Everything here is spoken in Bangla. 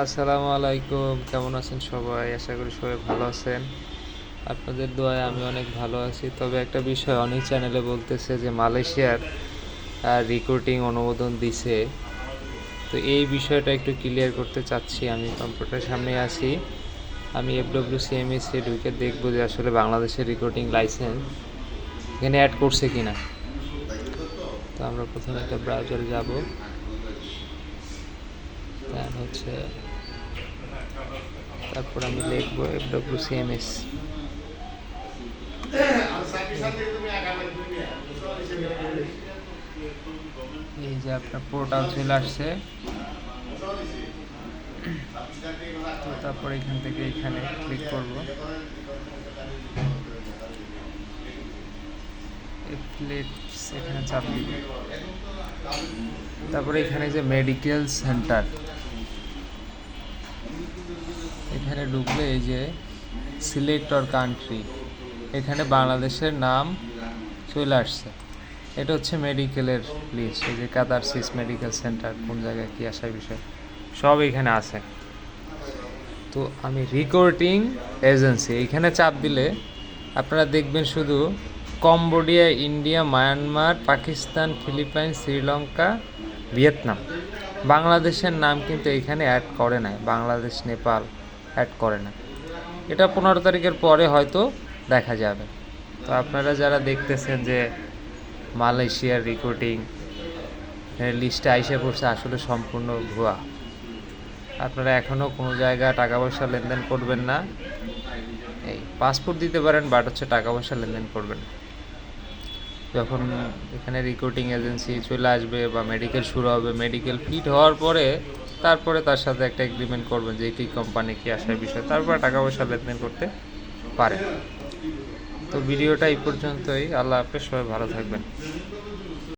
আসসালামু আলাইকুম, কেমন আছেন সবাই? আশা করি সবাই ভালো আছেন। আপনাদের দোয়ায় আমি অনেক ভালো আছি। তবে একটা বিষয় অনেক চ্যানেলে বলতেছে যে মালয়েশিয়ার রিক্রুটিং অনুমোদন দিছে। তো এই বিষয়টা একটু ক্লিয়ার করতে চাচ্ছি। আমি কম্পিউটারের সামনে আছি। আমি FWCMS এ ঢুকে দেখবো যে আসলে বাংলাদেশের রিক্রুটিং লাইসেন্স এখানে অ্যাড করছে কিনা। তো আমরা প্রথমে একটা ব্রাউজারে যাব। দেন হচ্ছে তারপর আমি লিখবো FWCMS। এই যে আপনার পোর্টাল চলে আসছে। তো তারপর এখান থেকে এখানে ক্লিক করব। এখানে চাপ দিব। তারপরে এখানে যে মেডিকেল সেন্টার, এখানে ঢুকলে এই যে সিলেক্ট অর কান্ট্রি, এখানে বাংলাদেশের নাম চলে আসছে। এটা হচ্ছে মেডিকেলের লিস্ট। এই যে কাতারসিস মেডিকেল সেন্টার কোন জায়গায় কী আসার বিষয় সব এখানে আছে। তো আমি রিক্রুটিং এজেন্সি এইখানে চাপ দিলে আপনারা দেখবেন শুধু Cambodia, India, Myanmar, Pakistan, Philippines, Sri Lanka, Vietnam. বাংলাদেশের নাম কিন্তু এইখানে অ্যাড করে নাই। বাংলাদেশ, নেপাল অ্যাড করে না। এটা 15 তারিখের পরে হয়তো দেখা যাবে। তো আপনারা যারা দেখতেছেন যে মালয়েশিয়ার রিক্রুটিং লিস্টে আইসে পড়ছে, আসলে সম্পূর্ণ ভুয়া। আপনারা এখনও কোনো জায়গায় টাকা পয়সা লেনদেন করবেন না। এই পাসপোর্ট দিতে পারেন, বাট হচ্ছে টাকা পয়সা লেনদেন করবেন। যখন এখানে রিক্রুটিং এজেন্সি চলে আসবে বা মেডিকেল শুরু হবে, মেডিকেল ফিট হওয়ার পরে তারপরে তার সাথে একটা এগ্রিমেন্ট করবেন যে কী কোম্পানি কী আসার বিষয়, তারপরে টাকা পয়সা লেনদেন করতে পারেন। তো ভিডিওটা এই পর্যন্তই। আল্লাহ হাফেজ, সবাই ভালো থাকবেন।